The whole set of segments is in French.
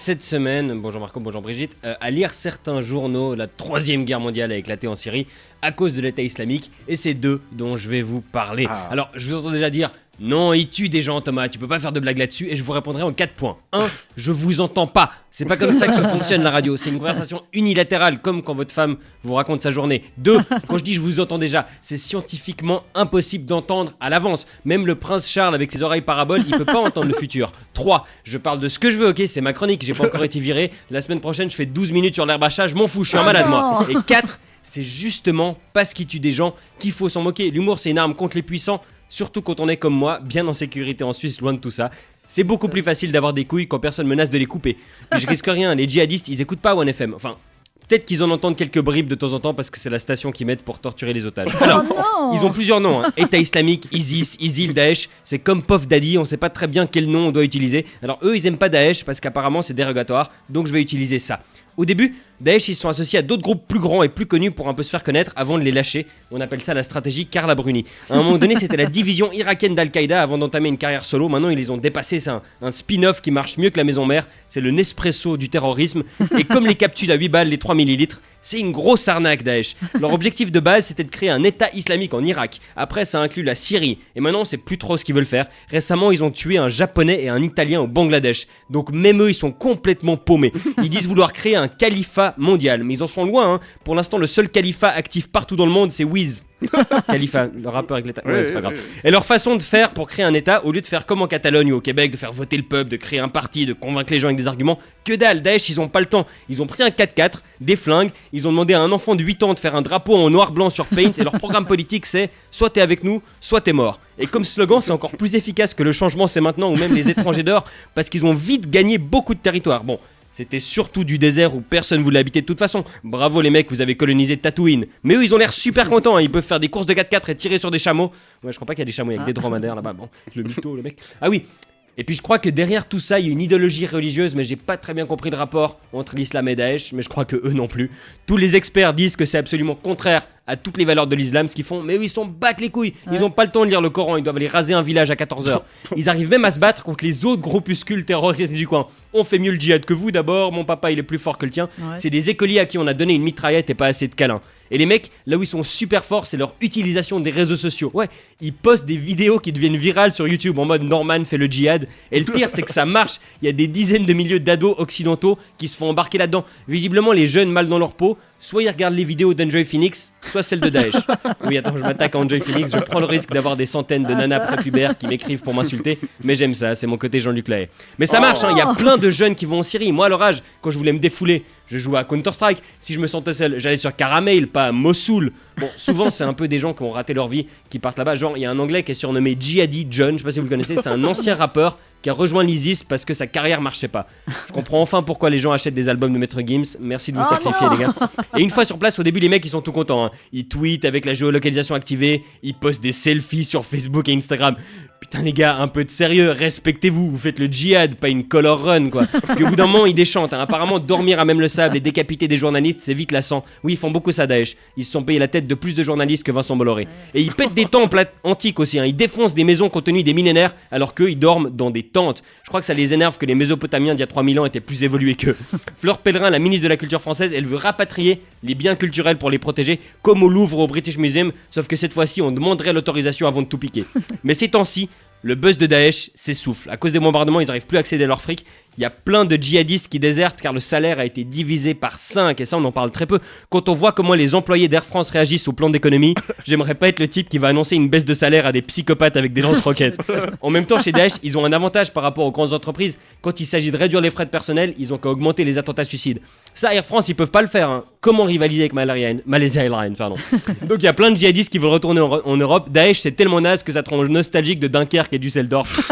cette semaine, bonjour Marco, bonjour Brigitte, à lire certains journaux, la troisième guerre mondiale a éclaté en Syrie à cause de l'État islamique, et c'est d'eux dont je vais vous parler. Alors, je vous entends déjà dire, non, il tue des gens Thomas, tu peux pas faire de blagues là-dessus, et je vous répondrai en 4 points. 1. Je vous entends pas, c'est pas comme ça que ça fonctionne la radio, c'est une conversation unilatérale, comme quand votre femme vous raconte sa journée. 2. Quand je dis je vous entends déjà, c'est scientifiquement impossible d'entendre à l'avance, même le prince Charles avec ses oreilles paraboles, il peut pas entendre le futur. 3. Je parle de ce que je veux, ok, c'est ma chronique, j'ai pas encore été viré, la semaine prochaine je fais 12 minutes sur l'herbe à chat, je m'en fous, je suis un malade moi. Et 4. C'est justement parce qu'il tue des gens qu'il faut s'en moquer. L'humour, c'est une arme contre les puissants, surtout quand on est comme moi, bien en sécurité en Suisse, loin de tout ça. C'est beaucoup plus facile d'avoir des couilles quand personne menace de les couper. Puis je risque rien, les djihadistes, ils écoutent pas OneFM. Enfin, peut-être qu'ils en entendent quelques bribes de temps en temps parce que c'est la station qu'ils mettent pour torturer les otages. Alors, ils ont plusieurs noms, hein. État islamique, ISIS, ISIL, Daesh. C'est comme Puff Daddy, on sait pas très bien quel nom on doit utiliser. Alors eux, ils aiment pas Daesh parce qu'apparemment c'est dérogatoire, donc je vais utiliser ça. Au début, Daesh ils sont associés à d'autres groupes plus grands et plus connus pour un peu se faire connaître avant de les lâcher. On appelle ça la stratégie Carla Bruni. À un moment donné, c'était la division irakienne d'Al-Qaïda avant d'entamer une carrière solo. Maintenant, ils les ont dépassés. C'est un spin-off qui marche mieux que la maison mère. C'est le Nespresso du terrorisme. Et comme les capsules à 8 balles, les 3 millilitres, c'est une grosse arnaque Daesh. Leur objectif de base, c'était de créer un État islamique en Irak. Après, ça inclut la Syrie. Et maintenant, c'est plus trop ce qu'ils veulent faire. Récemment, ils ont tué un Japonais et un Italien au Bangladesh. Donc même eux, ils sont complètement paumés. Ils disent vouloir créer un califat mondial. Mais ils en sont loin, hein. Pour l'instant, le seul califat actif partout dans le monde, c'est Wiz. Khalifa, le rappeur avec l'État. Ouais, c'est pas grave. Et leur façon de faire pour créer un État, au lieu de faire comme en Catalogne ou au Québec, de faire voter le peuple, de créer un parti, de convaincre les gens avec des arguments, que dalle, Daesh, ils ont pas le temps. Ils ont pris un 4x4, des flingues, ils ont demandé à un enfant de 8 ans de faire un drapeau en noir-blanc sur Paint, et leur programme politique c'est soit t'es avec nous, soit t'es mort. Et comme slogan, c'est encore plus efficace que le changement c'est maintenant ou même les étrangers dehors, parce qu'ils ont vite gagné beaucoup de territoire. Bon. C'était surtout du désert où personne voulait habiter de toute façon. Bravo les mecs, vous avez colonisé Tatooine. Mais eux, ils ont l'air super contents, hein. Ils peuvent faire des courses de 4x4 et tirer sur des chameaux. Ouais, je crois pas qu'il y a des chameaux avec des dromadaires là-bas. Bon, le mytho, le mec. Ah oui. Et puis je crois que derrière tout ça, il y a une idéologie religieuse, mais j'ai pas très bien compris le rapport entre l'islam et Daesh, mais je crois que eux non plus. Tous les experts disent que c'est absolument contraire à toutes les valeurs de l'islam, ce qu'ils font, mais eux ils s'en battent les couilles. Ils ont pas le temps de lire le Coran, ils doivent aller raser un village à 14h. Ils arrivent même à se battre contre les autres groupuscules terroristes du coin. On fait mieux le djihad que vous d'abord, mon papa il est plus fort que le tien. C'est des écoliers à qui on a donné une mitraillette et pas assez de câlins. Et les mecs, là où ils sont super forts, c'est leur utilisation des réseaux sociaux. Ouais, ils postent des vidéos qui deviennent virales sur YouTube en mode Norman fait le djihad. Et le pire, c'est que ça marche. Il y a des dizaines de milliers d'ados occidentaux qui se font embarquer là-dedans. Visiblement, les jeunes mal dans leur peau, soit ils regardent les vidéos d'Enjoy Phoenix, soit celles de Daesh. Oui, attends, je m'attaque à Enjoy Phoenix, je prends le risque d'avoir des centaines de nanas prépubères qui m'écrivent pour m'insulter, mais j'aime ça, c'est mon côté Jean-Luc Lahaye. Mais ça marche, hein, y a plein de jeunes qui vont en Syrie. Moi, à leur âge, quand je voulais me défouler, je jouais à Counter-Strike. Si je me sentais seul, j'allais sur Caramel, pas à Mossoul. Bon, souvent, c'est un peu des gens qui ont raté leur vie, qui partent là-bas. Genre, il y a un anglais qui est surnommé Jihadi John, je sais pas si vous le connaissez, c'est un ancien rappeur qui a rejoint l'ISIS parce que sa carrière marchait pas. Je comprends enfin pourquoi les gens achètent des albums de Maître Gims. Merci de vous sacrifier, les gars. Et une fois sur place, au début, les mecs, ils sont tout contents, hein. Ils tweetent avec la géolocalisation activée, ils postent des selfies sur Facebook et Instagram. Putain, les gars, un peu de sérieux, respectez-vous, vous faites le djihad, pas une color run, quoi. Puis au bout d'un moment, ils déchantent, hein. Apparemment, dormir à même le sable et décapiter des journalistes, c'est vite lassant. Oui, ils font beaucoup ça, Daesh. Ils se sont payés la tête de plus de journalistes que Vincent Bolloré. Et ils pètent des temples antiques aussi, hein. Ils défoncent des maisons contenues des millénaires alors qu'eux, ils dorment dans des tentes. Je crois que ça les énerve que les Mésopotamiens d'il y a 3000 ans étaient plus évolués qu'eux. Fleur Pellerin, la ministre de la Culture française, elle veut rapatrier les biens culturels pour les protéger, comme au Louvre ou au British Museum, sauf que cette fois-ci, on demanderait l'autorisation avant de tout piquer. Mais ces temps-ci, le buzz de Daesh s'essouffle. À cause des bombardements, ils n'arrivent plus à accéder à leur fric. Il y a plein de djihadistes qui désertent car le salaire a été divisé par 5 et ça on en parle très peu. Quand on voit comment les employés d'Air France réagissent au plan d'économie, j'aimerais pas être le type qui va annoncer une baisse de salaire à des psychopathes avec des lance-roquettes. En même temps chez Daesh, ils ont un avantage par rapport aux grandes entreprises. Quand il s'agit de réduire les frais de personnel, ils ont qu'à augmenter les attentats suicides. Ça Air France ils peuvent pas le faire, hein. Comment rivaliser avec Malaysia Airlines, pardon. Donc il y a plein de djihadistes qui veulent retourner en Europe. Daesh c'est tellement naze que ça te rend nostalgique de Dunkerque et Düsseldorf.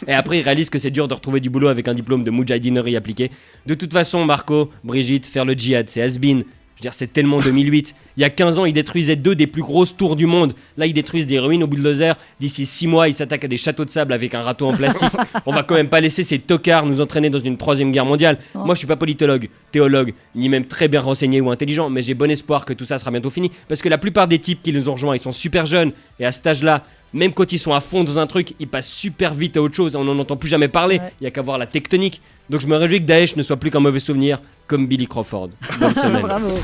Et après ils réalisent que c'est dur de retrouver du boulot avec un diplôme de moudjahidinerie appliquée. De toute façon, Marco, Brigitte, faire le djihad, c'est has-been. Je veux dire, c'est tellement 2008. Il y a 15 ans, ils détruisaient 2 des plus grosses tours du monde. Là, ils détruisent des ruines au bulldozer. D'ici 6 mois, ils s'attaquent à des châteaux de sable avec un râteau en plastique. On va quand même pas laisser ces tocards nous entraîner dans une 3ème guerre mondiale. Moi, je suis pas politologue, théologue, ni même très bien renseigné ou intelligent, mais j'ai bon espoir que tout ça sera bientôt fini. Parce que la plupart des types qui nous ont rejoints, ils sont super jeunes. Et à cet âge-là, même quand ils sont à fond dans un truc, ils passent super vite à autre chose, on n'en entend plus jamais parler, il y a qu'à voir la tectonique. Donc je me réjouis que Daesh ne soit plus qu'un mauvais souvenir, comme Billy Crawford dans le semaine. Bravo.